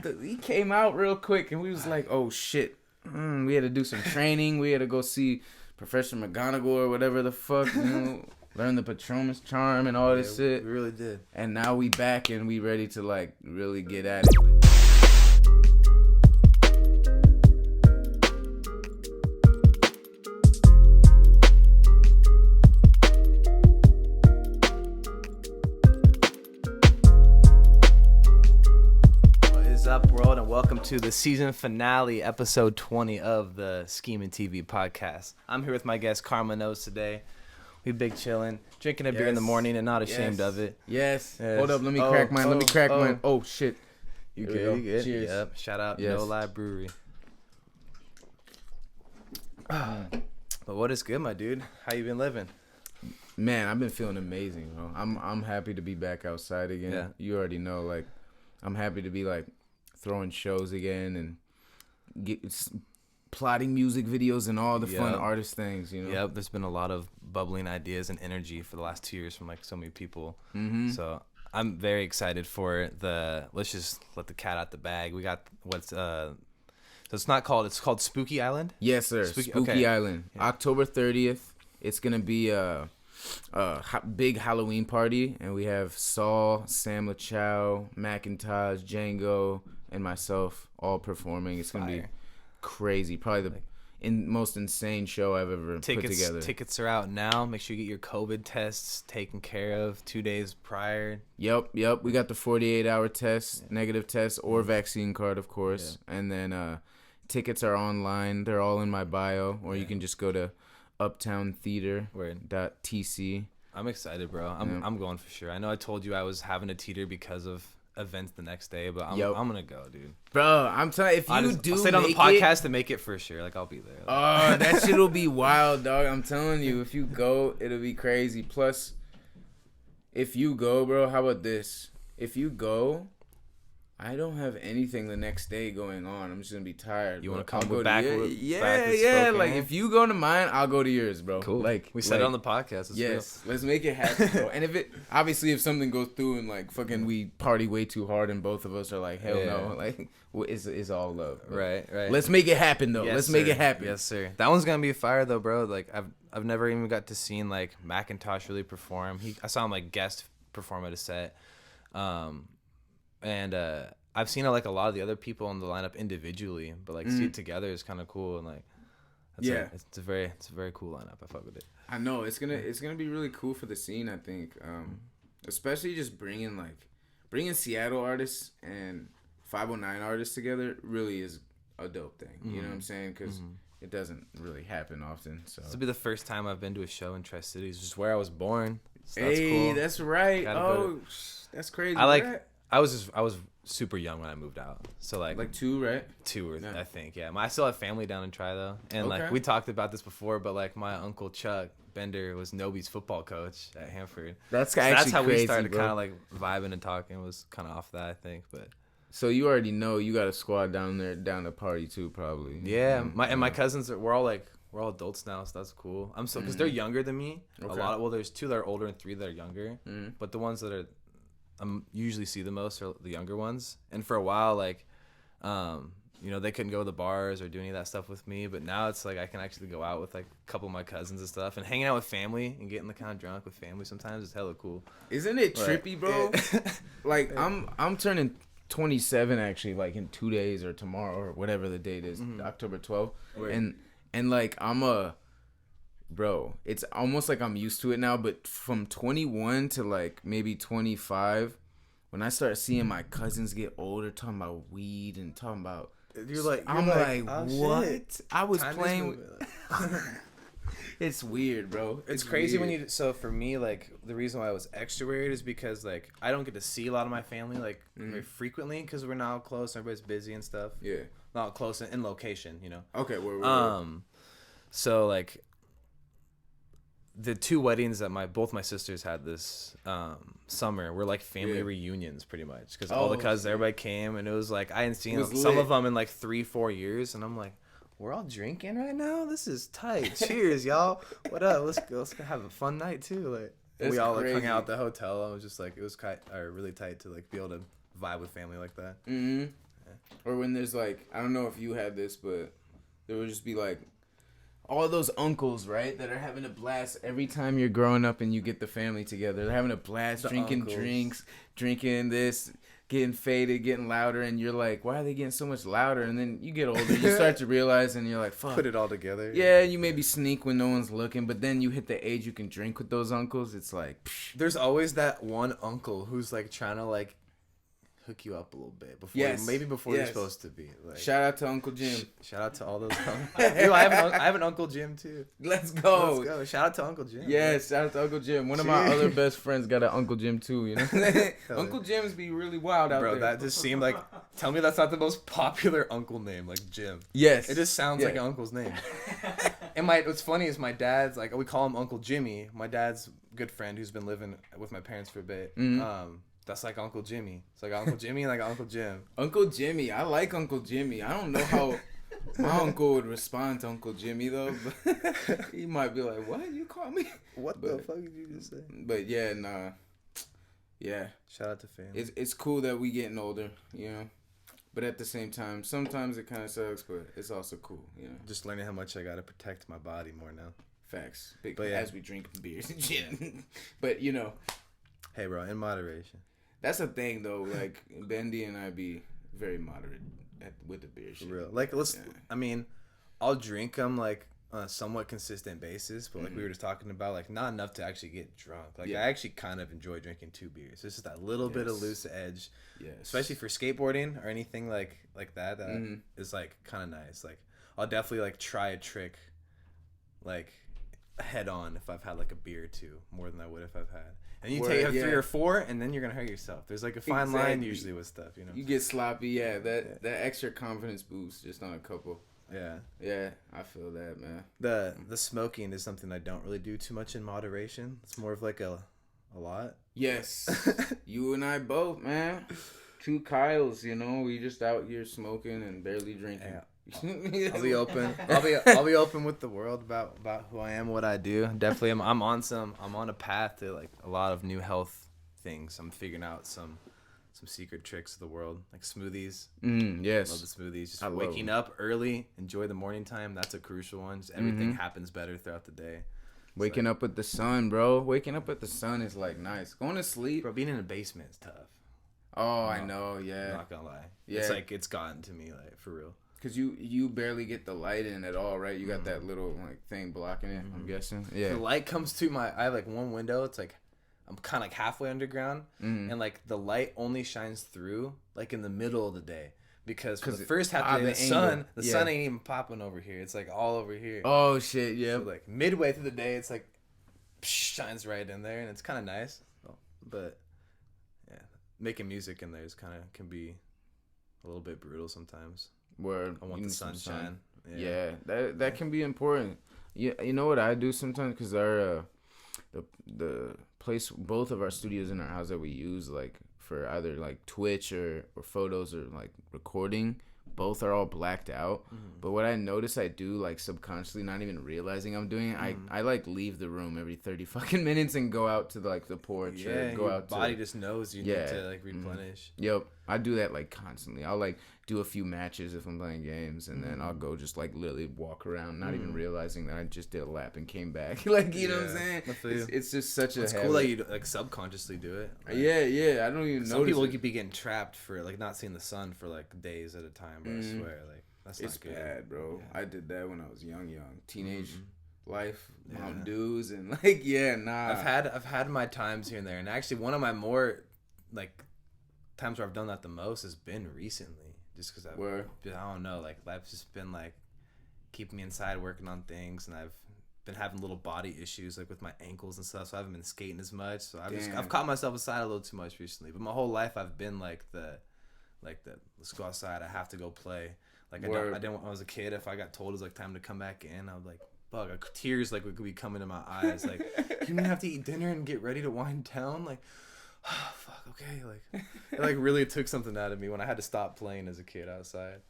He came out real quick, and we was like, "Oh shit!" We had to do some training. We had to go see Professor McGonagall or whatever the fuck. Learn the Patronus charm and all this shit. We really did. And now we back and we ready to like really get at it. World, and welcome to the season finale, episode 20 of the SkeemnTV podcast. I'm here with my guest KarmaKnows today. We big chilling, drinking a beer in the morning, and not ashamed of it. Yes. Hold up, let me crack mine. Let me crack mine. Oh shit. You good? You good? Cheers. Yep. Shout out No Lie Brewery. But what is good, my dude? How you been living? Man, I've been feeling amazing, bro. I'm happy to be back outside again. Yeah. You already know, like, I'm happy to be like throwing shows again and plotting music videos and all the fun artist things, you know. Yep, there's been a lot of bubbling ideas and energy for the last 2 years from like so many people. So I'm very excited for let's just let the cat out the bag. We got so it's called Spooky Island? Yes, sir. Spooky Island. Yeah. October 30th. It's going to be a big Halloween party, and we have Saul, Sam LaChow, Macintosh, Django, and myself all performing. It's going to be crazy. Probably the most insane show I've ever put together. Tickets are out now. Make sure you get your COVID tests taken care of 2 days prior. Yep. We got the 48-hour test, negative test, or vaccine card, of course. Yeah. And then tickets are online. They're all in my bio, or you can just go to uptowntheater.tc. I'm excited, bro. I'm going for sure. I know I told you I was having a teeter because of events the next day, but I'm gonna go, dude. Bro, I'm telling you, I'll say it on the podcast to make it for sure. Like, I'll be there. Oh, that shit'll be wild, dog. I'm telling you, if you go, it'll be crazy. Plus, if you go, bro, how about this? If you go, I don't have anything the next day going on. I'm just gonna be tired. You want to come back? Yeah. Like, if you go to mine, I'll go to yours, bro. Cool. Like, we said it on the podcast. Yes, let's make it happen, bro. And if something goes through and like fucking we party way too hard and both of us are like, hell no, like it's all love. Bro. Right. Let's make it happen though. Let's make it happen. Yes, sir. That one's gonna be fire though, bro. Like I've never even got to see like Macintosh really perform. I saw him like guest perform at a set. I've seen like a lot of the other people in the lineup individually, but like see it together is kind of cool, and like it's a very cool lineup. I fuck with it. I know it's gonna be really cool for the scene. I think, especially just bringing Seattle artists and 509 artists together really is a dope thing. You know what I'm saying? Because it doesn't really happen often. So this will be the first time I've been to a show in Tri-Cities, which is where I was born. So that's cool. That's right. That's crazy. I was super young when I moved out, so like 2, right? 2 I think. Yeah, I still have family down in Tri though, and like we talked about this before, but like my uncle Chuck Bender was Nobi's football coach at Hanford. That's how crazy, we started kind of like vibing and talking. It was kind of off that, I think, but. So you already know you got a squad down to party too, probably. Yeah, my cousins we're all adults now, so that's cool. I'm so because they're younger than me. Okay. There's 2 that are older and 3 that are younger, but the ones that are usually see the most are the younger ones. And for a while, like, they couldn't go to the bars or do any of that stuff with me. But now it's like I can actually go out with like a couple of my cousins and stuff, and hanging out with family and getting kind of drunk with family sometimes is hella cool. Isn't it trippy, bro? Like I'm turning 27 actually, like in 2 days or tomorrow or whatever the date is, October 12th, and like bro, it's almost like I'm used to it now, but from 21 to like maybe 25, when I start seeing my cousins get older, talking about weed and talking about, I'm like, what? Shit. I was playing. It's weird, bro. It's crazy weird. So for me, like the reason why I was extra weird is because like I don't get to see a lot of my family like very frequently because we're now close. Everybody's busy and stuff. Yeah, not close in location, you know. Okay, so like. The 2 weddings that both my sisters had this summer were like family reunions pretty much because all the cousins, everybody came, and it was like I hadn't seen some of them in like 3-4 years, and I'm like, we're all drinking right now. This is tight. Cheers, y'all. What up? Let's go have a fun night too. Like we all like hung out at the hotel. I was just like, it was really tight to like be able to vibe with family like that. Mm-hmm. Yeah. Or when there's like, I don't know if you had this, but there would just be like all those uncles, right, that are having a blast every time you're growing up and you get the family together. They're having a blast, drinking drinks, drinking this, getting faded, getting louder, and you're like, why are they getting so much louder? And then you get older, you start to realize, and you're like, fuck. Put it all together. Yeah, you maybe sneak when no one's looking, but then you hit the age you can drink with those uncles. It's like, psh. There's always that one uncle who's like trying to like hook you up a little bit before you're supposed to be. Like, shout out to Uncle Jim. Shout out to all those uncles. Dude, I have an Uncle Jim too. Let's go. Let's go. Shout out to Uncle Jim. Yes, shout out to Uncle Jim. One of my other best friends got an Uncle Jim too, you know. Uncle Jims be really wild out there. Bro, that just seemed like, tell me that's not the most popular uncle name, like Jim. Yes. It just sounds like an uncle's name. And what's funny is my dad's, like, we call him Uncle Jimmy. My dad's good friend who's been living with my parents for a bit. Mm-hmm. That's like Uncle Jimmy. It's like Uncle Jimmy and like Uncle Jim. Uncle Jimmy. I like Uncle Jimmy. I don't know how my uncle would respond to Uncle Jimmy, though. But he might be like, what? You call me? What the fuck did you just say? But yeah, nah. Yeah. Shout out to family. It's cool that we getting older, you know. But at the same time, sometimes it kind of sucks, but it's also cool, you know. Just learning how much I got to protect my body more now. Facts. But as we drink beers and shit. But, you know. Hey, bro, in moderation. That's the thing, though. Like, Bendy and I be very moderate with the beer shit. For real. Like, I mean, I'll drink them, like, on a somewhat consistent basis. But, like, we were just talking about, like, not enough to actually get drunk. Like, I actually kind of enjoy drinking 2 beers. It's just that little bit of loose edge. Yes. Especially for skateboarding or anything like that. That is, like, kind of nice. Like, I'll definitely, like, try a trick, like, head on if I've had, like, a beer or 2 more than I would if I've had. And you have 3 or 4, and then you're gonna hurt yourself. There's like a fine line usually with stuff, you know. You get sloppy, that extra confidence boost just on a couple. Yeah, I feel that, man. The smoking is something I don't really do too much in moderation. It's more of like a lot. Yes, you and I both, man. 2 Kyles, you know. We just out here smoking and barely drinking. Yeah. I'll be open. I'll be open with the world about who I am, what I do. Definitely, I'm on a path to like a lot of new health things. I'm figuring out some secret tricks of the world, like smoothies. Yes, love the smoothies. Just waking up early, enjoy the morning time. That's a crucial one. Just everything happens better throughout the day. Waking up with the sun, bro. Waking up with the sun is like nice. Going to sleep, bro. Being in a basement is tough. Oh, I know. Yeah, I'm not gonna lie. Yeah, it's like it's gotten to me, like for real. Cause you barely get the light in at all, right? You got that little like thing blocking it. I'm guessing. Yeah. The light comes to I have like one window. It's like I'm kind of like halfway underground, and like the light only shines through like in the middle of the day because for the first half of the day, the sun ain't even popping over here. It's like all over here. Oh shit! Yeah. So, like midway through the day, it's like shines right in there, and it's kind of nice. But yeah, making music in there is can be a little bit brutal sometimes. Where I want the sunshine. Yeah, that can be important. Yeah, you know what I do sometimes because our the place, both of our studios in our house that we use like for either like Twitch or photos or like recording, both are all blacked out. But what I notice I do like subconsciously, not even realizing I'm doing it, I like leave the room every 30 fucking minutes and go out to like the porch or go out. Body just knows you need to like replenish. Yep, I do that like constantly. I'll like do a few matches if I'm playing games, and then I'll go just like literally walk around, not even realizing that I just did a lap and came back. Like you know what I'm saying? It's just such a. It's cool that you like subconsciously do it. Like, yeah. I don't even know. Some people could be getting trapped for like not seeing the sun for like days at a time. But I swear, like that's not good. It's bad, bro. Yeah. I did that when I was young, teenage life, Mountain Dews, and like nah. I've had my times here and there, and actually one of my more like times where I've done that the most has been recently. Just because I don't know, like life's just been like keeping me inside working on things, and I've been having little body issues like with my ankles and stuff, so I haven't been skating as much. So I've caught myself aside a little too much recently. But my whole life I've been like the let's go outside, I have to go play. Like I didn't when I was a kid, if I got told it was like time to come back in, I was like bug, tears like would be coming to my eyes. Like you didn't have to eat dinner and get ready to wind down. Like oh, fuck, okay, like it like really took something out of me when I had to stop playing as a kid outside.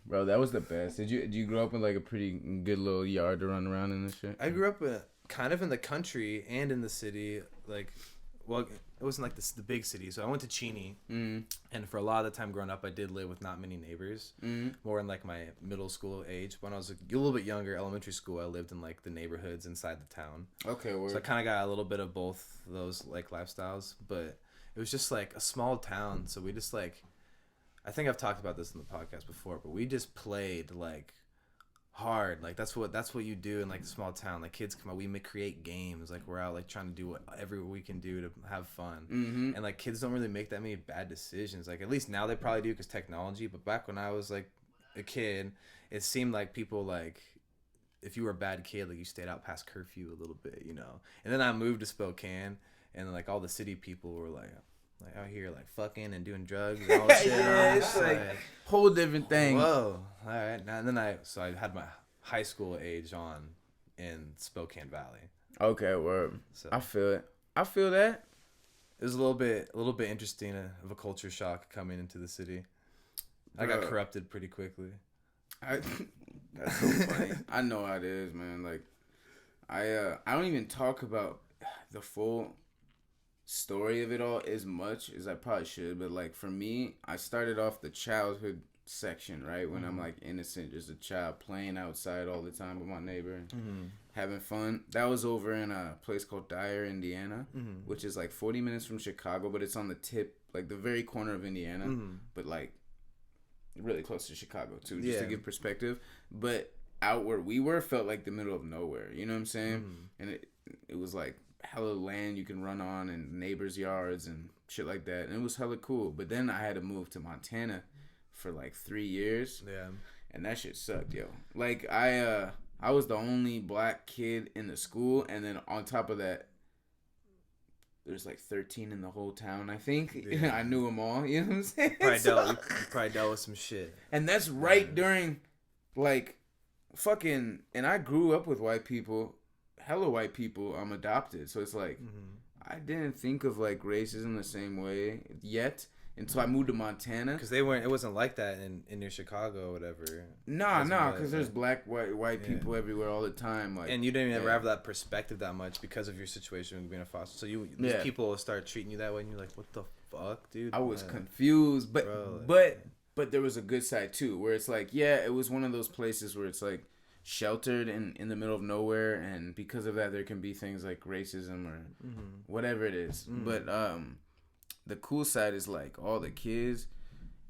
Bro, that was the best. Did you grow up in like a pretty good little yard to run around in and shit? I grew up kind of in the country and in the city. Like well, it wasn't like the big city. So I went to Cheney, and for a lot of the time growing up, I did live with not many neighbors. More in like my middle school age. When I was a little bit younger, elementary school, I lived in like the neighborhoods inside the town. Okay, word. So I kind of got a little bit of both of those like lifestyles, but it was just like a small town. So we just like, I think I've talked about this in the podcast before, but we just played like hard. Like that's what you do in like a small town. Like kids come out, we create games. Like we're out like trying to do whatever we can do to have fun. And like kids don't really make that many bad decisions. Like at least now they probably do because technology. But back when I was like a kid, it seemed like people like if you were a bad kid, like you stayed out past curfew a little bit, you know. And then I moved to Spokane, and like all the city people were like out here like fucking and doing drugs and all that shit. Yeah, it's like whole different thing. Whoa, all right. Now and then I had my high school age on in Spokane Valley. Okay, word. So I feel it. I feel that. It was a little bit interesting of a culture shock coming into the city. I got corrupted pretty quickly. That's so funny. I know how it is, man. Like I don't even talk about the full story of it all as much as I probably should, but like for me, I started off the childhood section, right, when I'm like innocent, just a child playing outside all the time with my neighbor and having fun. That was over in a place called Dyer, Indiana, which is like 40 minutes from Chicago, but it's on the tip, like the very corner of Indiana, but like really close to Chicago too, just to give perspective. But out where we were felt like the middle of nowhere, you know what I'm saying? And it was like hella land you can run on and neighbors' yards and shit like that, and it was hella cool. But then I had to move to Montana for like 3 years, and that shit sucked, yo. Like I was the only black kid in the school, and then on top of that, there's like 13 in the whole town, I think. I knew them all, you know what I'm saying? You probably dealt with some shit, and that's right during like fucking, and I grew up with white people, hella white people. I'm adopted, so it's like I didn't think of like racism the same way yet until I moved to Montana. Because it wasn't like that in near Chicago or whatever. Nah, because there's black, white people everywhere all the time. Like, and you didn't even have that perspective that much because of your situation with being a foster. So these people will start treating you that way, and you're like, what the fuck, dude? I was confused, but there was a good side too, where it's like, it was one of those places where it's like sheltered in the middle of nowhere, and because of that there can be things like racism or whatever it is. But the cool side is like all the kids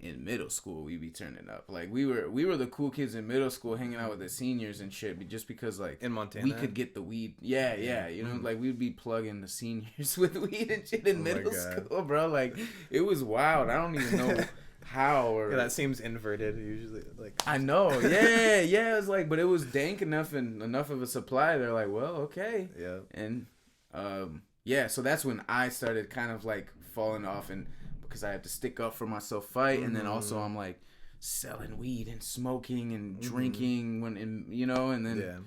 in middle school, we be turning up. Like we were the cool kids in middle school hanging out with the seniors and shit, just because like in Montana we could get the weed. You know, like we'd be plugging the seniors with weed and shit in middle school, bro. Like it was wild. I don't even know how, or that seems inverted usually. Like I know, it was like, but it was dank enough and enough of a supply. They're like, well, okay, and so that's when I started kind of like falling off, and because I had to stick up for myself, fight, and then also I'm like selling weed and smoking and drinking and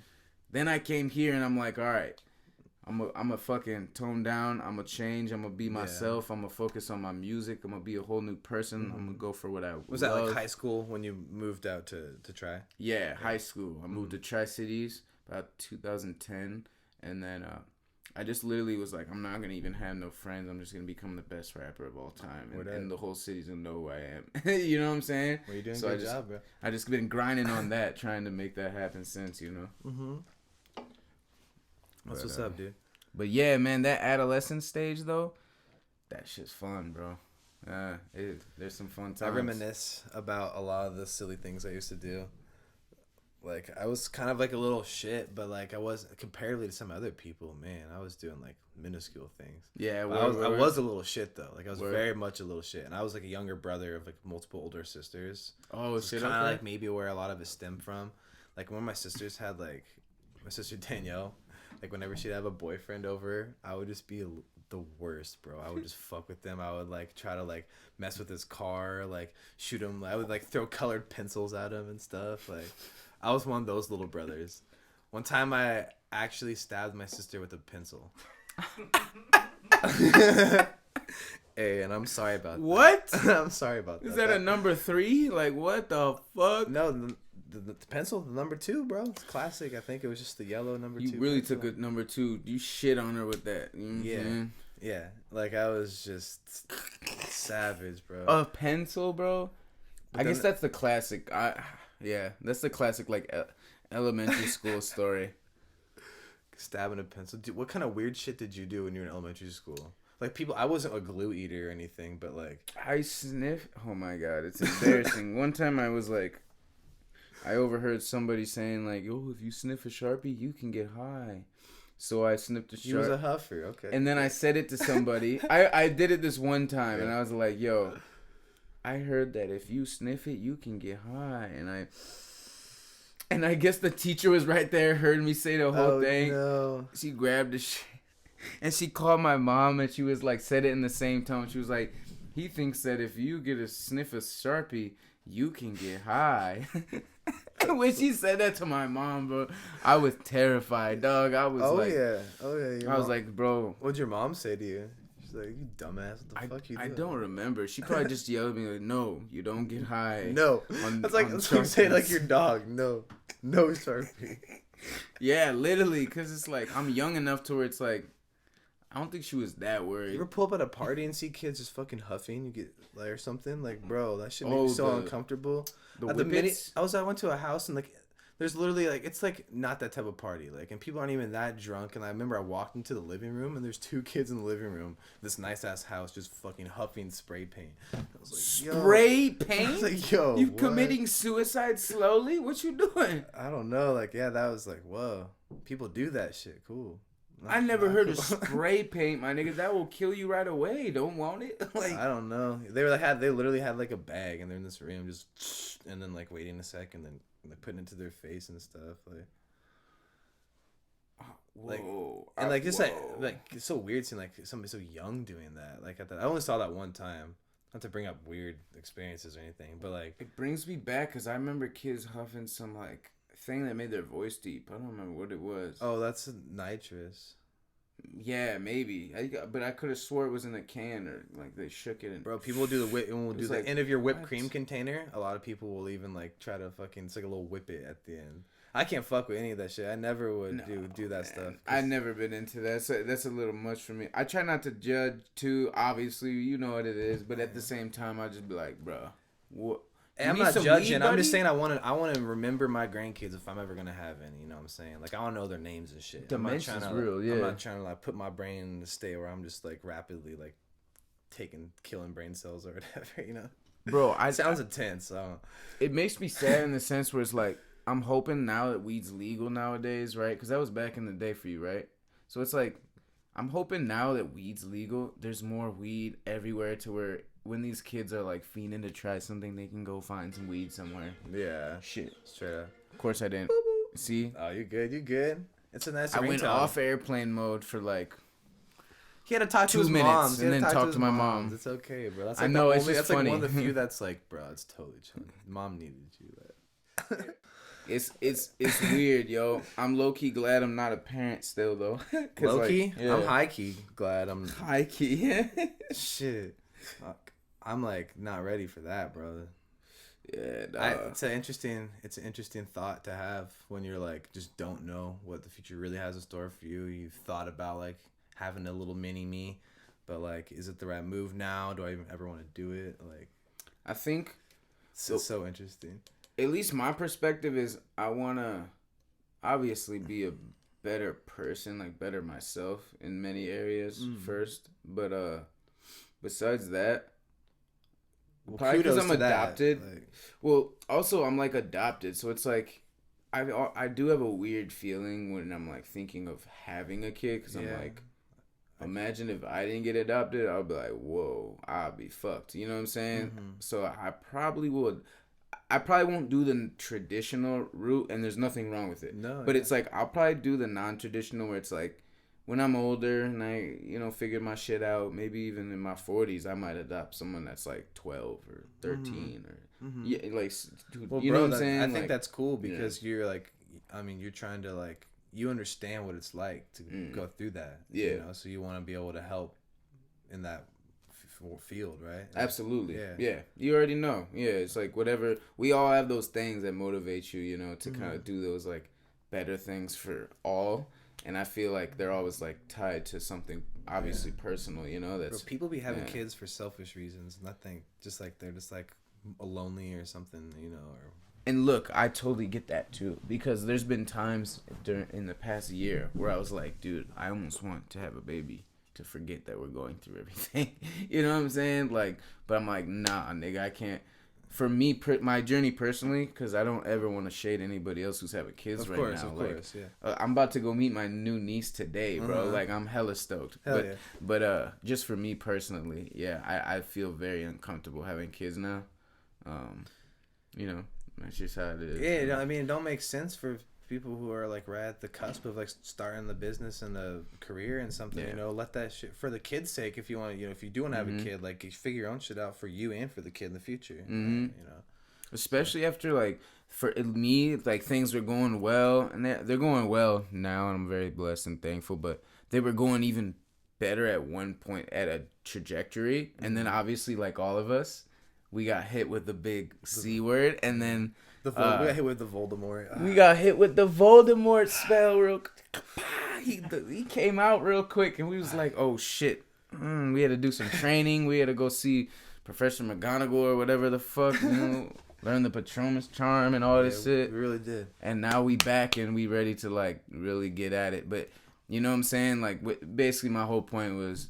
then I came here and I'm like, all right, I'm a fucking tone down. I'm a change. I'm gonna be myself. I'm gonna focus on my music. I'm gonna be a whole new person. I'm gonna go for what I was. That like high school when you moved out to Tri? Yeah, high school. I moved to Tri-Cities about 2010, and then I just literally was like, I'm not gonna even have no friends. I'm just gonna become the best rapper of all time, and the whole city's gonna know who I am. You know what I'm saying? Well, you're doing a good job, bro. I just been grinding on that, trying to make that happen since, you know. That's what's up, dude. But yeah, man, that adolescent stage though, that shit's fun, bro. There's some fun times. I reminisce about a lot of the silly things I used to do. Like I was kind of like a little shit, but like I was comparatively to some other people, man, I was doing like minuscule things. Yeah, I was a little shit though. Like I was very much a little shit, and I was like a younger brother of like multiple older sisters. Oh, so shit! Kind of like maybe where a lot of it stemmed from. Like when my sisters had like my sister Danielle. Like, whenever she'd have a boyfriend over, I would just be the worst, bro. I would just fuck with them. I would, like, try to, like, mess with his car, like, shoot him. I would, like, throw colored pencils at him and stuff. Like, I was one of those little brothers. One time, I actually stabbed my sister with a pencil. Hey, and I'm sorry about that. What? I'm sorry about that. Is that a number 3? Like, what the fuck? No, the pencil, the number 2, bro. It's classic. I think it was just the yellow number 2. You really took a number 2. You shit on her with that. Yeah. Yeah, like I was just savage, bro. A pencil, bro. I guess that's the classic. That's the classic like elementary school story. Stabbing a pencil. Dude, what kind of weird shit did you do when you were in elementary school? Like people, I wasn't a glue eater or anything, but like I sniff. Oh my god, it's embarrassing. One time I was like, I overheard somebody saying like, "Oh, if you sniff a Sharpie, you can get high." So I sniffed a Sharpie. He was a huffer, okay. And then I said it to somebody. I did it this one time, and I was like, "Yo, I heard that if you sniff it, you can get high." And I guess the teacher was right there, heard me say the whole thing. No. She grabbed the shit. And she called my mom, and she was like, said it in the same tone. She was like, he thinks that if you get a sniff of Sharpie, you can get high. When she said that to my mom, bro, I was terrified, dog. I was I was like, bro. What'd your mom say to you? She's like, you dumbass, what the fuck you doing? I don't remember. She probably just yelled at me like, no, you don't get high. No. That's like saying like your dog. No Sharpie. Yeah, literally, because it's like, I'm young enough to where it's like, I don't think she was that worried. You ever pull up at a party and see kids just fucking huffing? You get like or something like, bro, that shit made me so uncomfortable. I went to a house and like, there's literally like, it's like not that type of party. Like, and people aren't even that drunk. And I remember I walked into the living room and there's 2 kids in the living room. This nice ass house just fucking huffing spray paint. I was like, spray paint? I was like, yo, you committing suicide slowly? What you doing? I don't know. Like, yeah, that was like, whoa, people do that shit. Cool. I never heard of spray paint, my nigga. That will kill you right away. Don't want it. Like, I don't know. They literally had like a bag, and they're in this room just, and then like waiting a second, and then like putting it to their face and stuff. Like, it's like it's so weird seeing like somebody so young doing that. Like I only saw that one time. Not to bring up weird experiences or anything, but like it brings me back because I remember kids huffing some like thing that made their voice deep. I don't remember what it was. Oh, that's nitrous. Yeah, maybe. But I could have swore it was in a can or like they shook it. And bro, people do the end of your whipped cream container. A lot of people will even like try to fucking, it's like a little whip it at the end. I can't fuck with any of that shit. I never would do that stuff. I've never been into that. So that's a little much for me. I try not to judge too. Obviously, you know what it is. But at the same time, I just be like, bro, what? And I'm not judging. I'm just saying I want to remember my grandkids if I'm ever gonna have any. You know what I'm saying? Like I want to know their names and shit. Dementia's real. Yeah. I'm not trying to like put my brain in a state where I'm just like rapidly like killing brain cells or whatever. You know, bro. It sounds intense. So. It makes me sad in the sense where it's like I'm hoping now that weed's legal nowadays, right? Because that was back in the day for you, right? So it's like I'm hoping now that weed's legal, there's more weed everywhere to where when these kids are like fiending to try something, they can go find some weed somewhere. Yeah. Shit. Straight up. Of course I didn't. See? Oh, you good. It's a nice I went off airplane mode for like he had to talk to his 2 minutes moms. and then talk to my mom. It's okay, bro. That's like I know, it's just that's funny. Like one of the few that's like, bro, it's totally chill. Mom needed you. It's weird, yo. I'm low key glad I'm not a parent still though. Low key? Yeah. I'm high key glad I'm high key. Shit. Fuck. I'm like not ready for that, bro. Yeah, it's an interesting thought to have when you're like just don't know what the future really has in store for you. You've thought about like having a little mini me, but like, is it the right move now? Do I even ever want to do it? Like, I think it's so interesting. At least my perspective is I want to obviously be a better person, like better myself in many areas first. But besides that, probably because I'm adopted. Well, also I'm like adopted, so it's like I do have a weird feeling when I'm like thinking of having a kid because I'm like, imagine if I didn't get adopted, I'll be like, whoa, I'll be fucked. You know what I'm saying? Mm-hmm. So I probably won't do the traditional route, and there's nothing wrong with it. No, but it's like I'll probably do the non-traditional where it's like when I'm older and I, figure my shit out, maybe even in my 40s, I might adopt someone that's like 12 or 13 or yeah, like, dude, well, you know what I'm saying? I think that's cool because you're like, you're trying to like, you understand what it's like to go through that. Yeah. So you want to be able to help in that field, right? Absolutely. Yeah. You already know. Yeah. It's like whatever. We all have those things that motivate you, to kind of do those like better things for all. And I feel like they're always like tied to something obviously personal, you know. That's bro, people be having kids for selfish reasons. Nothing, just like they're just like lonely or something, you know. And look, I totally get that too, because there's been times in the past year where I was like, dude, I almost want to have a baby to forget that we're going through everything. You know what I'm saying? Like, but I'm like, nah, nigga, I can't. For me, my journey personally, because I don't ever want to shade anybody else who's having kids right now. Of course, yeah. I'm about to go meet my new niece today, bro. Like, I'm hella stoked. But just for me personally, yeah, I feel very uncomfortable having kids now. You know, that's just how it is. Yeah, I mean, it don't make sense for people who are like right at the cusp of like starting the business and the career and something, you know, let that shit for the kid's sake. If you want to, you know, if you do want to have a kid, like you figure your own shit out for you and for the kid in the future, you know, especially after like for me, like things were going well and they're going well now. And I'm very blessed and thankful, but they were going even better at one point at a trajectory. And then obviously like all of us, we got hit with the big C word, and then we got hit with the Voldemort. We got hit with the Voldemort spell real. He came out real quick, and we was like, "Oh shit!" We had to do some training. We had to go see Professor McGonagall or whatever the fuck, you know, learn the Patronus charm and all this shit. We really did. And now we back and we ready to like really get at it. But you know what I'm saying? Like basically, my whole point was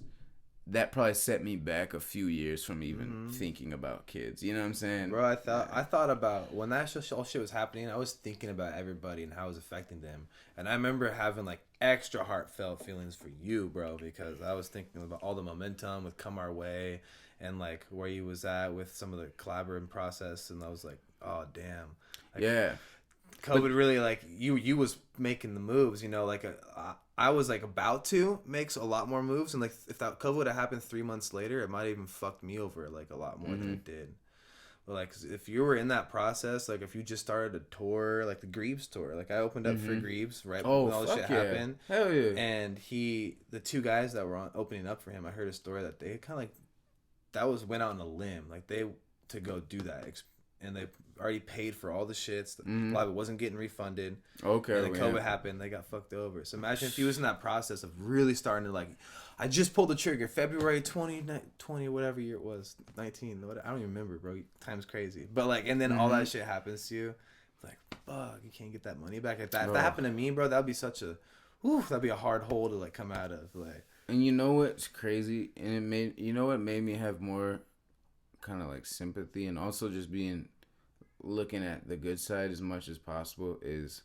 that probably set me back a few years from even thinking about kids. You know what I'm saying? Bro, I thought about when that all shit was happening, I was thinking about everybody and how it was affecting them. And I remember having like extra heartfelt feelings for you, bro, because I was thinking about all the momentum with Come Our Way and like where you was at with some of the collaborating process. And I was like, oh, damn. Like, yeah. COVID really like you was making the moves, you know, like I was like about to make a lot more moves, and like if that COVID would have happened 3 months later, it might have even fucked me over like a lot more than it did. But like if you were in that process, like if you just started a tour, like the Greaves tour, like I opened up for Greaves right when all this shit happened. Hell yeah! And the two guys that were opening up for him, I heard a story that they kind of went out on a limb, like they to go do that. And they already paid for all the shits. A lot of it wasn't getting refunded. Okay. And then COVID happened. They got fucked over. So imagine if he was in that process of really starting to like, I just pulled the trigger February 2020, whatever year it was, 19. I don't even remember, bro. Time's crazy. But like, and then all that shit happens to you. Like, fuck, you can't get that money back. If that happened to me, bro, that'd be that'd be a hard hole to like come out of. Like, and you know what's crazy? And what made me have more kind of like sympathy and also just looking at the good side as much as possible is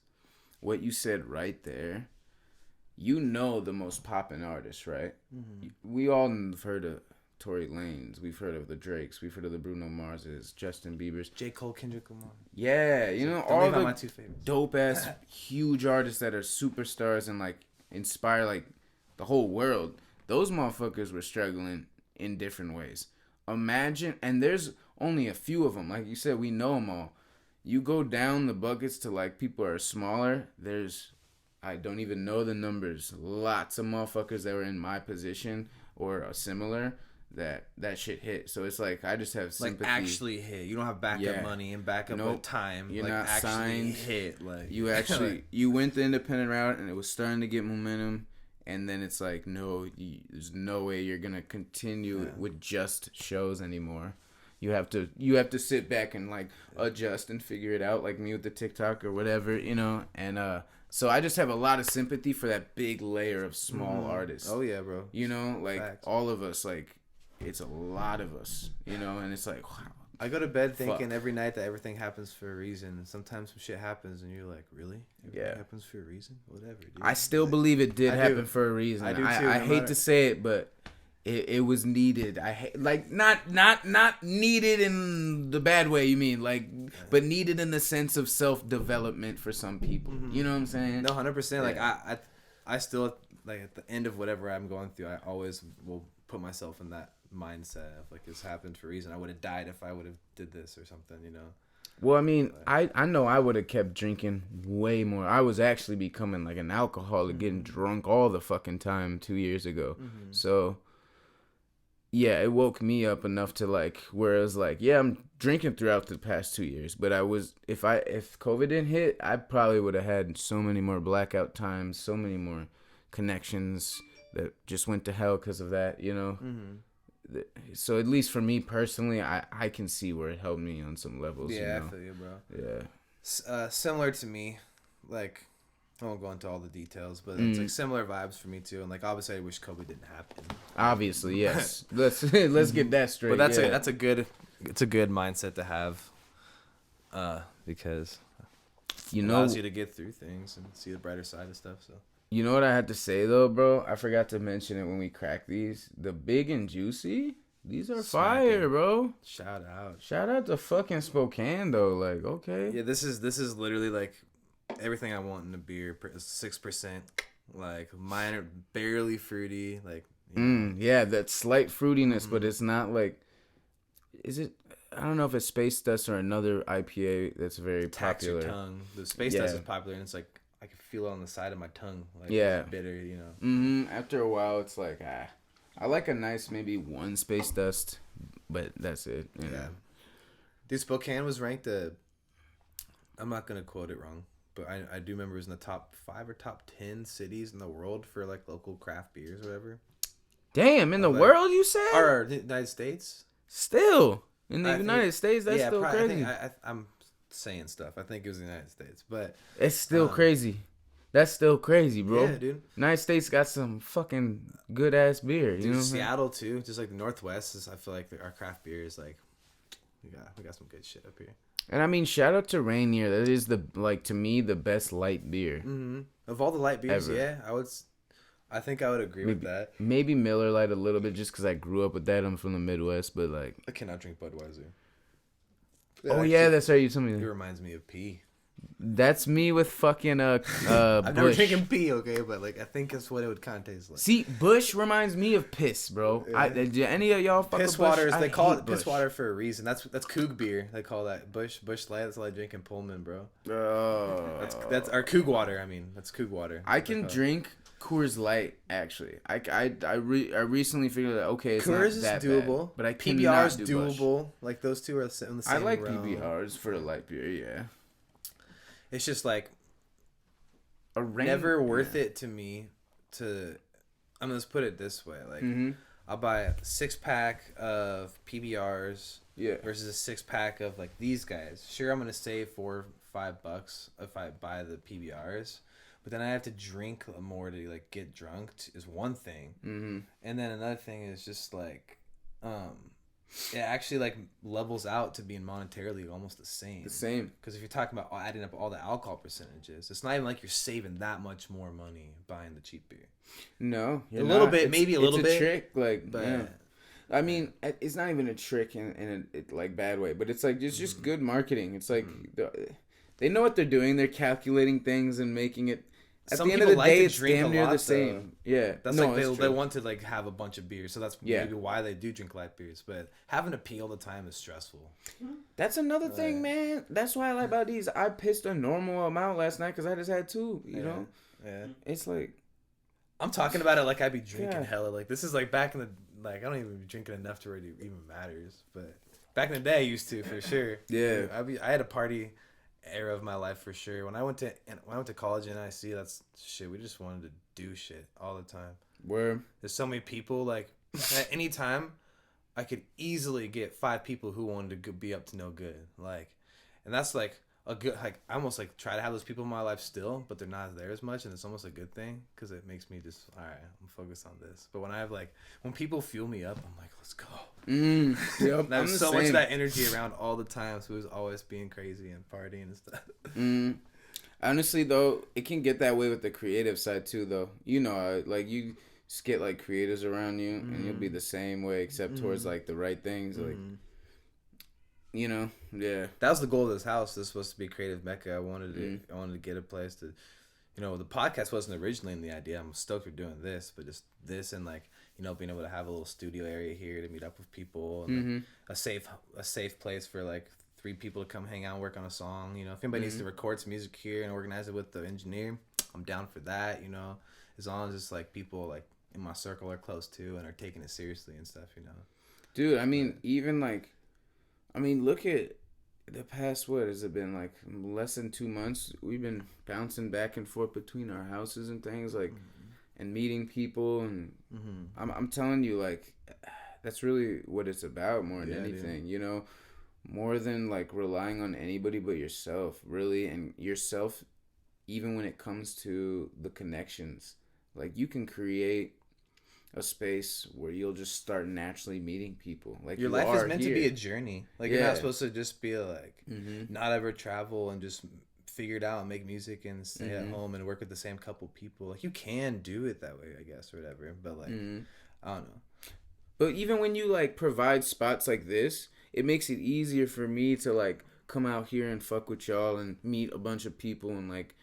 what you said right there. You know the most poppin' artists, right? We all have heard of Tory Lanez. We've heard of the Drakes. We've heard of the Bruno Marses, Justin Biebers. J. Cole, Kendrick Lamar. Yeah, you know, all the my two favorites. Dope-ass, huge artists that are superstars and, like, inspire, like, the whole world. Those motherfuckers were struggling in different ways. Imagine, and there's only a few of them. Like you said, we know them all. You go down the buckets to, like, people are smaller. I don't even know the numbers. Lots of motherfuckers that were in my position or similar that shit hit. So it's like I just have sympathy. Like actually hit. You don't have backup money and backup with time. You're like not actually signed. Hit. Like you actually you went the independent route and it was starting to get momentum. And then it's like, no, there's no way you're gonna continue with just shows anymore. You have to sit back and like adjust and figure it out, like me with the TikTok or whatever, you know. And so I just have a lot of sympathy for that big layer of small artists. Oh yeah, bro. You know, like all of us, like it's a lot of us, you know. And it's like, wow. I go to bed thinking every night that everything happens for a reason. And sometimes some shit happens and you're like, really? Everything happens for a reason? Whatever, dude. I still believe it did happen for a reason. I do too. I hate to say it, but it was needed. Not needed in the bad way you mean, like, but needed in the sense of self-development for some people. You know what I'm saying? No, 100%. Like I still, like at the end of whatever I'm going through, I always will put myself in that mindset of like this happened for a reason. I would have died if I would have did this or something, you know. Well, I mean, I know I would have kept drinking way more. I was actually becoming like an alcoholic, getting drunk all the fucking time 2 years ago. So yeah, it woke me up enough to like where it was like, yeah, I'm drinking throughout the past 2 years, but I was if COVID didn't hit, I probably would have had so many more blackout times, so many more connections that just went to hell because of that, you know. So at least for me personally, I can see where it helped me on some levels. Yeah, you know? I feel you, bro. Yeah. Similar to me, like I won't go into all the details, but it's like similar vibes for me too. And like obviously, I wish COVID didn't happen. Obviously, yes. let's get that straight. But that's a good mindset to have, because it allows you to get through things and see the brighter side of stuff. So. You know what I had to say though, bro? I forgot to mention it when we cracked these. The big and juicy, these are fire, bro. Shout out to fucking Spokane though. Like, okay. Yeah, this is literally like everything I want in a beer. 6%, like minor, barely fruity. Like, yeah, that slight fruitiness, but it's not like. Is it? I don't know if it's Space Dust or another IPA that's very popular. Your tongue. The Space Dust is popular, and it's like. I can feel it on the side of my tongue. Like it's bitter, you know. After a while, it's like, I like a nice maybe one Space Dust, but that's it. You know? Dude, Spokane was ranked I'm not going to quote it wrong, but I do remember it was in the top 5 or top 10 cities in the world for like local craft beers or whatever. Damn, in the world, you said? Or the United States? Still. In the United States, that's still crazy. I'm saying stuff. I think it was the United States, but it's still crazy. That's still crazy, bro. Yeah, dude. United States got some fucking good ass beer. You know, Seattle too. Just like the Northwest is. I feel like our craft beer is like we got some good shit up here. And I mean, shout out to Rainier. That is to me the best light beer of all the light beers. Ever. Yeah, I think I would agree with that. Maybe Miller Lite a little bit, just because I grew up with that. I'm from the Midwest, but like I cannot drink Budweiser. Yeah, that's right. You told me that. It reminds me of pee. That's me with fucking I'm never drinking pee, okay, but like I think that's what it would kind of taste like. See, Bush reminds me of piss, bro. Yeah. Do any of y'all fuck piss with Bush? waters? They call it piss water for a reason. That's Coog beer. They call that Bush Light. That's all I drink in Pullman, bro. That's our Coog water. I mean, that's Coog water. I can drink Coors Light, actually. I recently figured out, okay, it's Coors not that is doable, bad, but I PBR is do doable. Bush. Like those two are in the same I like realm. PBRs for the light beer, yeah. It's just like never worth it to me to. I'm gonna put it this way, like I'll buy a 6-pack of PBRs versus a 6-pack of like these guys. Sure, I'm gonna save $4 or $5 if I buy the PBRs. But then I have to drink more to like get drunk is one thing, and then another thing is just like, it actually like levels out to being monetarily almost the same. Because if you're talking about adding up all the alcohol percentages, it's not even like you're saving that much more money buying the cheap beer. No, a little bit, maybe a little bit. It's a trick, like, but yeah. I mean, it's not even a trick in a like bad way, but it's like it's just good marketing. It's like they know what they're doing. They're calculating things and making it. At the end of the day, it's damn near the same. Yeah, that's like they want to like have a bunch of beers, so that's maybe why they do drink light beers. But having to pee all the time is stressful. That's another thing, man. That's why I like about these. I pissed a normal amount last night because I just had 2. You know, it's like I'm talking about it like I'd be drinking hella. Like this is like back in the I don't even be drinking enough to really even matters. But back in the day, I used to for sure. Yeah, I had a party era of my life for sure. When I went to college in NIC, that's shit. We just wanted to do shit all the time. Where there's so many people, like at any time, I could easily get 5 people who wanted to be up to no good. Like, and that's like a good. Like I almost like try to have those people in my life still, but they're not there as much, and it's almost a good thing because it makes me just all right. I'm focused on this. But when I have like when people fuel me up, I'm like, let's go. Yep, There's so much of that energy around all the time, so it was always being crazy and partying and stuff. Honestly, though, it can get that way with the creative side too, though. You know, like you just get like creatives around you, and you'll be the same way, except towards like the right things, like. You know, yeah. That was the goal of this house. This was supposed to be a creative mecca. I wanted to get a place to, you know, the podcast wasn't originally in the idea. I'm stoked for doing this, but just this and like, you know, being able to have a little studio area here to meet up with people and like, a safe place for like 3 people to come hang out and work on a song. You know, if anybody needs to record some music here and organize it with the engineer, I'm down for that. You know, as long as it's like people like in my circle are close to and are taking it seriously and stuff, you know. Dude, I mean, even like, I mean, look at the past, what has it been, like less than 2 months? We've been bouncing back and forth between our houses and things, like, and meeting people, and I'm telling you, like, that's really what it's about more than anything, dude. You know, more than like relying on anybody but yourself, really, and yourself, even when it comes to the connections. Like, you can create a space where you'll just start naturally meeting people. Like, your life is meant to be a journey. Like, you're not supposed to just be like not ever travel and just figure it out and make music and stay at home and work with the same couple people. Like, you can do it that way, I guess, or whatever, but like I don't know. But even when you like provide spots like this, it makes it easier for me to like come out here and fuck with y'all and meet a bunch of people and like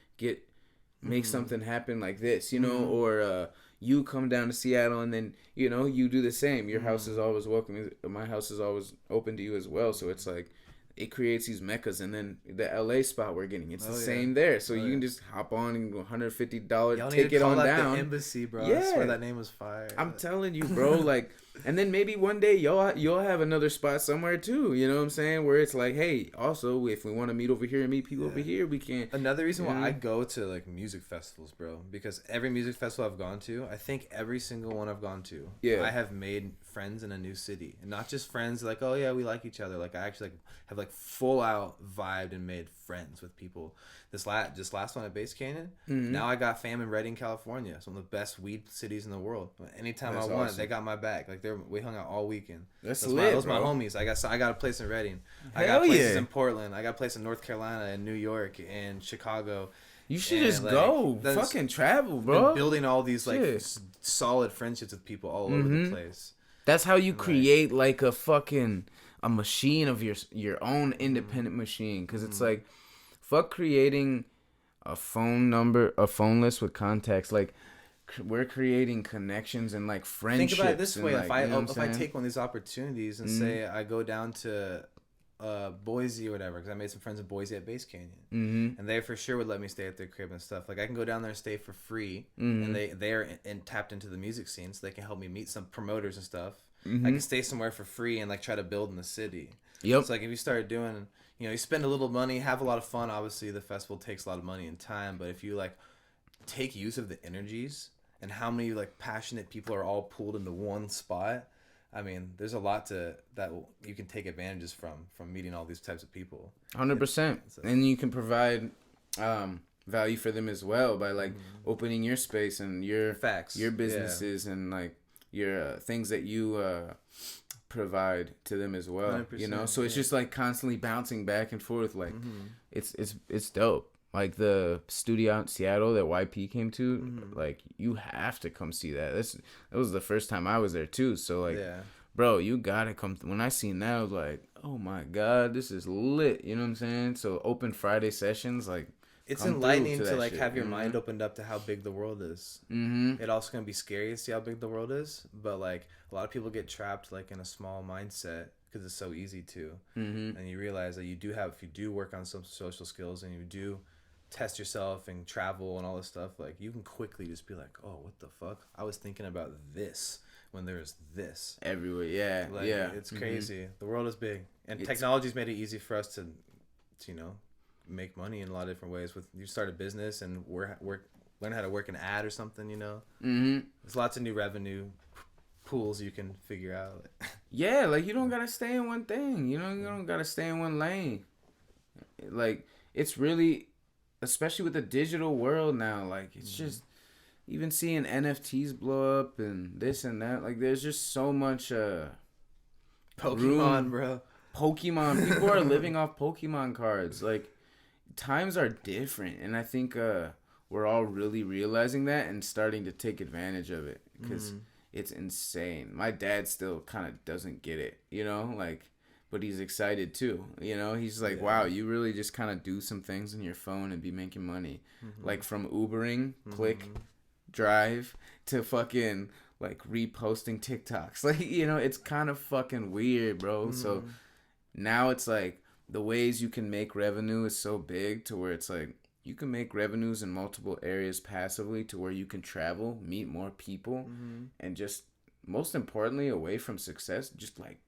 make something happen like this, you know, or you come down to Seattle and then, you know, you do the same. Your house is always welcome. My house is always open to you as well. So it's like, it creates these meccas. And then the LA spot we're getting, it's the same there. So you can just hop on and $150 ticket on down. The embassy, bro. Yeah. I swear that name was fire. I'm telling you, bro, like, and then maybe one day you'll have another spot somewhere too, you know what I'm saying, where it's like, hey, also if we want to meet over here and meet people over here, we can. Another reason why I go to like music festivals, bro, because every music festival I've gone to, I think every single one I've gone to, I have made friends in a new city, and not just friends like, oh yeah, we like each other. Like, I actually like have like full out vibed and made friends with people. This last one at Base Canyon, now I got fam in Redding, California. Some of the best weed cities in the world. Anytime I want, they got my back. Like, we hung out all weekend. That's lit, those my homies. I got a place in Redding. I got places in Portland. I got a place in North Carolina and New York and Chicago. You should just like, go. Fucking travel, bro. Building all these like solid friendships with people all over the place. That's how you create like a fucking a machine of your own independent machine. Because it's like, fuck creating a phone list with contacts. Like, we're creating connections and like friendships. Think about it this way: like, if I take one of these opportunities and say I go down to Boise or whatever, because I made some friends in Boise at Base Canyon, and they for sure would let me stay at their crib and stuff. Like, I can go down there and stay for free, and they're tapped into the music scene, so they can help me meet some promoters and stuff. I can stay somewhere for free and like try to build in the city. It's like, if you start doing, you know, you spend a little money, have a lot of fun. Obviously, the festival takes a lot of money and time, but if you like take use of the energies and how many like passionate people are all pulled into one spot, I mean, there's a lot that you can take advantages from meeting all these types of people. 100%, and you can provide value for them as well by like opening your space and your businesses and like your things that you provide to them as well. You know, so it's just like constantly bouncing back and forth. Like, it's dope. Like, the studio out in Seattle that YP came to, like, you have to come see that. That was the first time I was there too. So like, bro, you gotta come. When I seen that, I was like, oh my god, this is lit. You know what I'm saying? So open Friday sessions, like, it's enlightening to like have your mind opened up to how big the world is. It also gonna be scary to see how big the world is, but like, a lot of people get trapped like in a small mindset because it's so easy to, and you realize that if you do work on some social skills and you do test yourself and travel and all this stuff, like, you can quickly just be like, oh, what the fuck, I was thinking about this when there's this everywhere. It's crazy. The world is big, and technology's made it easy for us to you know, make money in a lot of different ways. With you start a business and learn how to work an ad or something, you know. There's lots of new revenue pools you can figure out. Like, you don't gotta stay in one thing, you know. You don't gotta stay in one lane. Like, it's really, especially with the digital world now, like, it's just, even seeing NFTs blow up and this and that, like, there's just so much Pokemon, bro. Pokemon. People are living off Pokemon cards. Like, times are different, and I think we're all really realizing that and starting to take advantage of it, because it's insane. My dad still kind of doesn't get it, you know, like, but he's excited too, you know. He's like, wow, you really just kind of do some things on your phone and be making money, like, from Ubering, click, drive, to fucking like reposting TikToks. Like, you know, it's kind of fucking weird, bro. So now it's like, the ways you can make revenue is so big to where it's like, you can make revenues in multiple areas passively to where you can travel, meet more people, and just most importantly, away from success, just like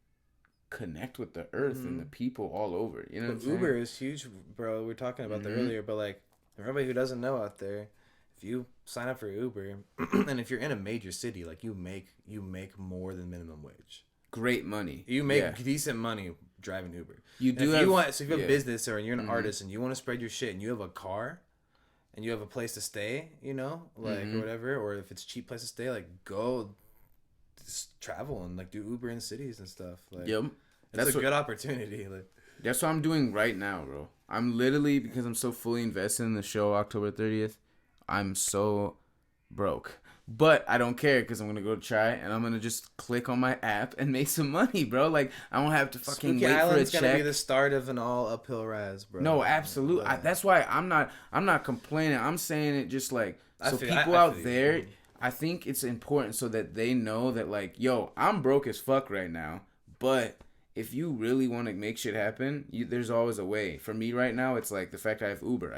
connect with the earth and the people all over. You know, what I'm Uber saying? is huge, bro. We were talking about that earlier, but like for everybody who doesn't know out there, if you sign up for Uber, and if you're in a major city, like you make more than minimum wage. Great money. You make decent money driving Uber. You And do if have, you want, so if you have a business or you're an artist and you want to spread your shit and you have a car and you have a place to stay, you know, like or whatever, or if it's a cheap place to stay, like go just travel and like do Uber in cities and stuff. Like, that's a good opportunity. Like, that's what I'm doing right now, bro. I'm literally, because I'm so fully invested in the show October 30th, I'm so broke. But I don't care because I'm going to go try and I'm going to just click on my app and make some money, bro. Like, I don't have to fucking Spooky wait Island's for a check. It's going to be the start of an all uphill rise, bro. No, absolutely. That's why I'm not complaining. I'm saying it just like, so people out there, I think it's important so that they know that like, yo, I'm broke as fuck right now, but if you really want to make shit happen, there's always a way. For me right now, it's like the fact I have Uber.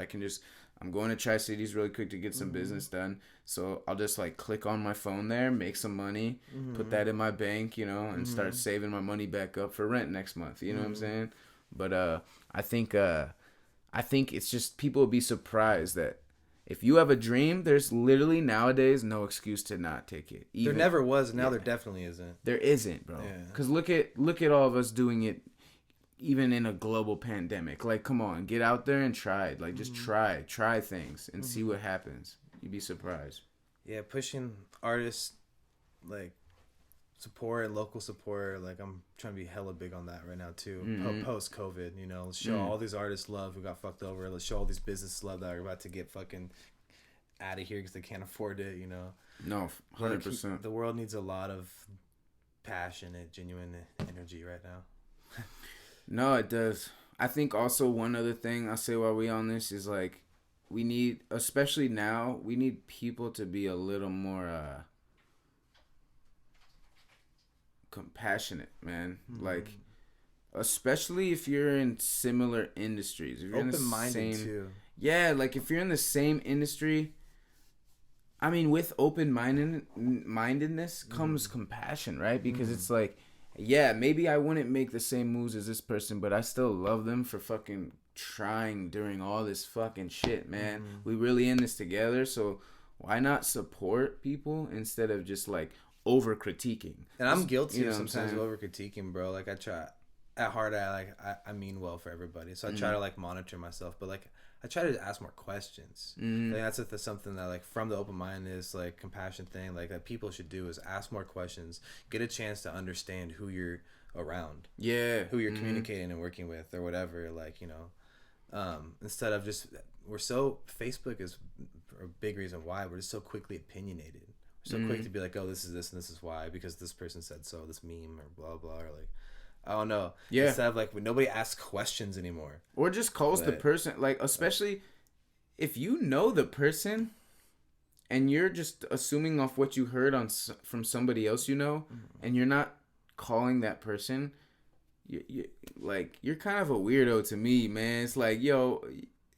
I'm going to Tri-Cities really quick to get some business done. So I'll just like click on my phone there, make some money, put that in my bank, you know, and start saving my money back up for rent next month. You know what I'm saying? But I think it's just people will be surprised that if you have a dream, there's literally nowadays no excuse to not take it. There never was, and now there definitely isn't. There isn't, bro. Because look at all of us doing it. Even in a global pandemic, like, come on, get out there and try it. Like, just try things and see what happens. You'd be surprised. Yeah, pushing artists, like, support and local support. Like, I'm trying to be hella big on that right now, too. Post-COVID, you know. Let's show all these artists love who got fucked over. Let's show all these businesses love that are about to get fucking out of here because they can't afford it, you know. No, 100%. Like, the world needs a lot of passionate, genuine energy right now. No, it does. I think also one other thing I'll say while we on this is like we need, especially now, we need people to be a little more compassionate, man. Like, especially if you're in similar industries. If you're open-minded too. Yeah, like if you're in the same industry, I mean, with open-mindedness comes compassion, right? Because it's like, yeah, maybe I wouldn't make the same moves as this person, but I still love them for fucking trying during all this fucking shit, man. We really in this together, so why not support people instead of just like over critiquing? And I'm guilty of sometimes over critiquing, bro. Like I try at heart, I mean well for everybody, so I try to like monitor myself, but like I try to ask more questions. Like that's something that like from the open mind is like compassion thing, like that people should do is ask more questions, get a chance to understand who you're around, who you're communicating and working with or whatever. Like, you know, instead of just Facebook is a big reason why we're just so quickly opinionated. We're so quick to be like, oh, this is this and this is why because this person said so, this meme or blah blah, or like, I don't know. Yeah. Instead of like, nobody asks questions anymore. Or just calls the person, like, especially if you know the person and you're just assuming off what you heard from somebody else, you know, and you're not calling that person, you're kind of a weirdo to me, man. It's like, yo,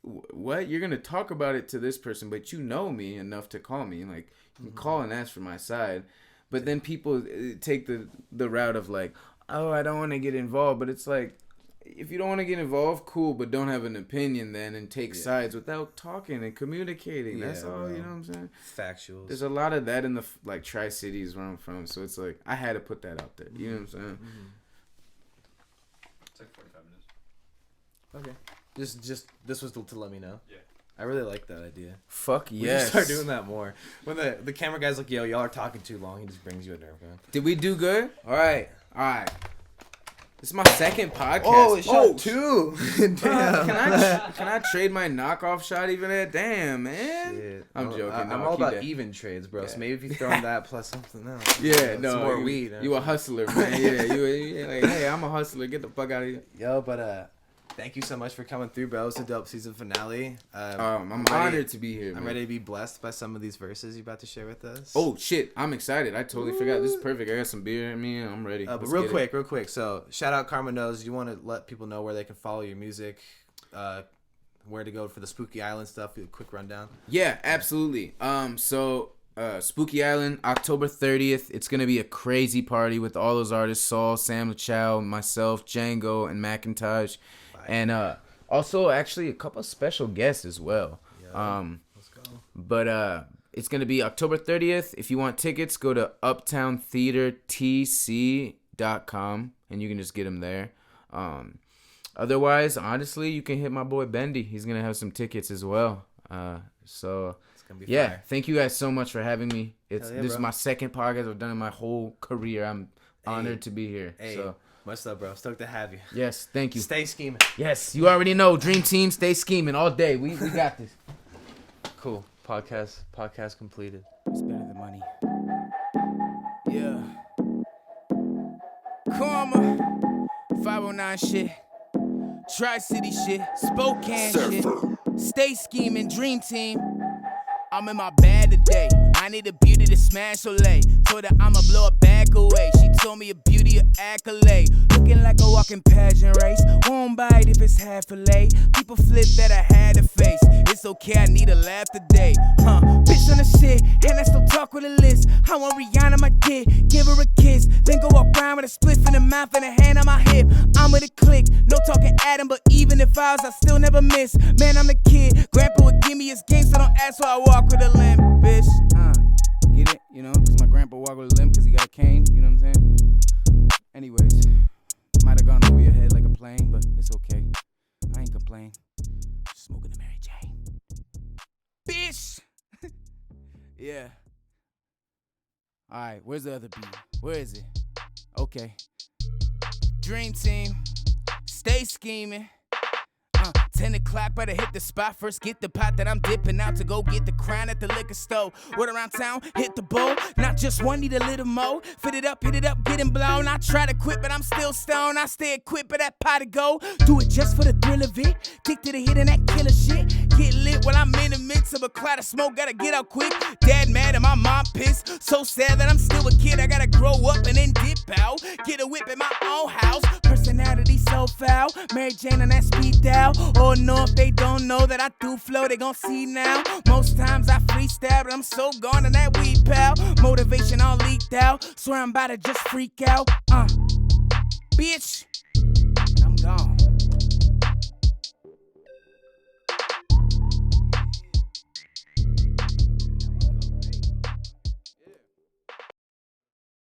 what? You're going to talk about it to this person, but you know me enough to call me. Like, you can call and ask for my side. But then people take the route of like, oh, I don't want to get involved. But it's like, if you don't want to get involved, cool, but don't have an opinion then and take sides without talking and communicating. That's all, you know what I'm saying? Factuals. There's a lot of that in the, like, Tri-Cities where I'm from. So it's like, I had to put that out there. You know what I'm saying? It's like 45 minutes. Okay. Just this was to let me know. Yeah. I really like that idea. Fuck yes. We should start doing that more. When the camera guy's like, yo, y'all are talking too long, he just brings you a nerve gun. Did we do good? All right. This is my second podcast. Oh, it's shot two. Damn. Can I trade my knockoff shot even at? Damn, man. Shit. I'm joking. I'm all about even trades, bro. So maybe if you throw in that plus something else. Yeah, no. More weed. You a hustler, man. Yeah, you like, hey, I'm a hustler. Get the fuck out of here. Yo, but thank you so much for coming through, bro. It's a dope season finale. I'm honored to be here. I'm ready to be blessed by some of these verses you're about to share with us. Oh shit, I'm excited. I totally forgot. This is perfect. I got some beer in me and I'm ready. But real quick. So shout out KarmaKnows. You want to let people know where they can follow your music, where to go for the Spooky Island stuff? A quick rundown. Yeah, absolutely. Spooky Island, October 30th. It's gonna be a crazy party with all those artists: Saul, Sam LaChow, myself, Django, and Macintosh, and also actually a couple of special guests as well. Yeah, let's go. But it's gonna be October 30th. If you want tickets, go to uptowntheatertc.com and you can just get them there. Otherwise, honestly, you can hit my boy Bendy. He's gonna have some tickets as well. So yeah, fire. Thank you guys so much for having me. This is my second podcast I've done in my whole career. I'm honored to be here. Hey, so much love, bro. Stoked to have you. Yes, thank you. Stay scheming. Yes, you already know. Dream Team, stay scheming all day. We got this. Cool. Podcast completed. It's better than money. Yeah. Karma. 509 shit. Tri-City shit. Spokane shit. Stay scheming, Dream Team. I'm in my bag today. I need a beauty to smash Olay. Told her I'ma blow her back away. She told me a beauty of accolade. Looking like a walking pageant race. Won't bite if it's half a lay. People flip that I had a face. It's okay, I need a laugh today. Bitch on the shit, and I still talk with a list. I want Rihanna my dick, give her a kiss. Then go walk around with a spliff in the mouth and a hand on my hip. I'm with a click, no talking Adam, but even if I was, I still never miss. Man, I'm the kid, grandpa would give me his game, so don't ask why I walk with a limp, bitch. Get it? You know, cause my grandpa walked with a limp cause he got a cane, you know what I'm saying? Anyways, might have gone over your head like a plane, but it's okay. I ain't complain. Smoking a Mary Jane. Bitch! Yeah. Alright, where's the other beat? Where is it? Okay. Dream Team, stay scheming. 10 o'clock, better hit the spot first. Get the pot that I'm dipping out to go get the crown at the liquor store. Word around town, hit the bowl. Not just one, need a little more. Fit it up, getting blown. I try to quit, but I'm still stoned. I stay equipped for that pot to go. Do it just for the thrill of it. Kick to the hit and that killer shit. Get lit when I'm in the midst of a cloud of smoke. Gotta get out quick. Dad mad and my mom pissed. So sad that I'm still a kid. I gotta grow up and then dip out. Get a whip in my own house. Personality so foul. Mary Jane on that speed dial. Oh no, if they don't know that I do flow, they gon' see now. Most times I freestyle, but I'm so gone in that weed, pal. Motivation all leaked out. Swear I'm about to just freak out. Bitch, I'm gone.